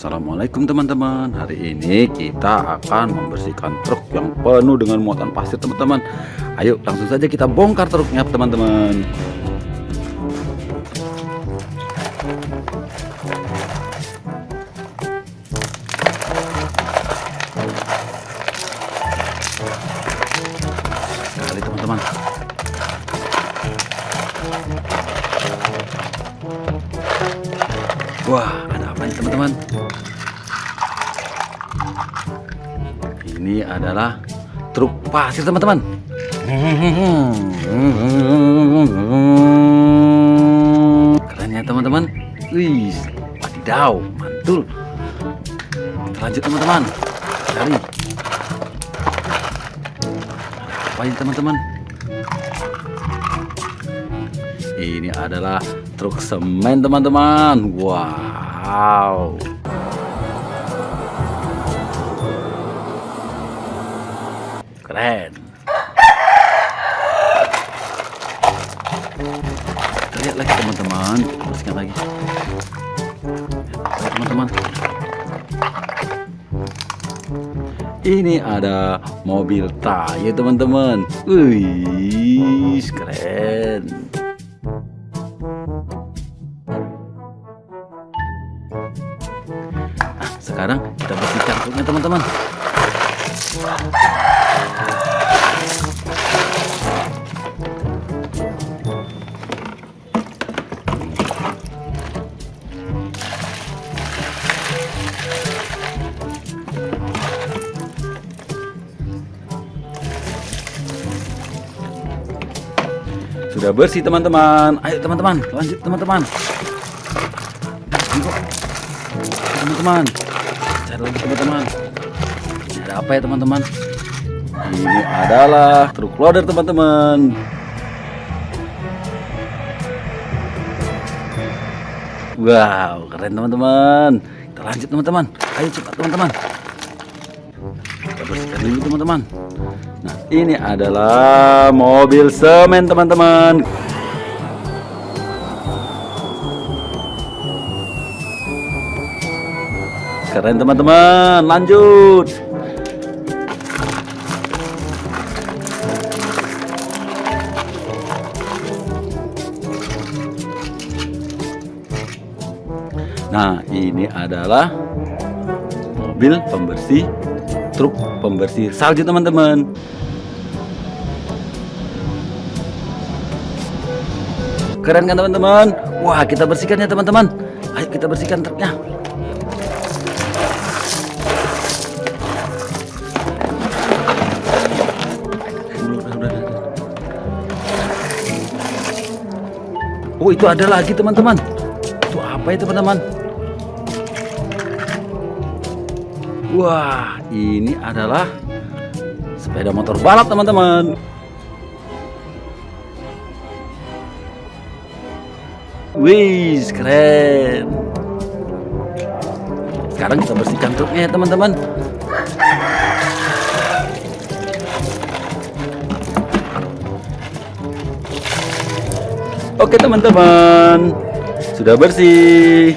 Assalamualaikum teman-teman. Hari ini kita akan membersihkan truk yang penuh dengan muatan pasir teman-teman. Ayo langsung saja kita bongkar truknya teman-teman. Sekali teman-teman. Wah, ada apa ini teman-teman? Ini adalah truk pasir teman-teman. Keren ya teman-teman. Wih, wadidaw, mantul. Kita lanjut teman-teman. Cari. Apa ini teman-teman? Ini adalah truk semen teman-teman. Wow. Keren. Kita lihat lagi teman-teman. Teruskan lagi. Lihat teman-teman. Ini ada mobil Taya teman-teman. Wih, keren. Sekarang kita bersihkan truknya teman-teman. Sudah bersih teman-teman. Ayo teman-teman, lanjut teman-teman. Teman-teman, cari lagi teman-teman. Ada apa ya teman-teman? Ini adalah truk loader teman-teman. Wow, keren teman-teman. Kita lanjut teman-teman. Ayo cepat teman-teman. Kita bersihkan dulu teman-teman. Nah, ini adalah mobil semen teman-teman. Keren teman-teman, lanjut. Nah, ini adalah mobil pembersih truk pembersih salju teman-teman. Keren kan teman-teman? Wah, kita bersihkan ya teman-teman. Ayo kita bersihkan truknya. Oh, itu ada lagi teman-teman. Itu apa itu teman-teman? Wah, ini adalah sepeda motor balap teman-teman. Wih, keren. Sekarang kita bersihkan truknya ya teman-teman. Oke teman-teman, sudah bersih.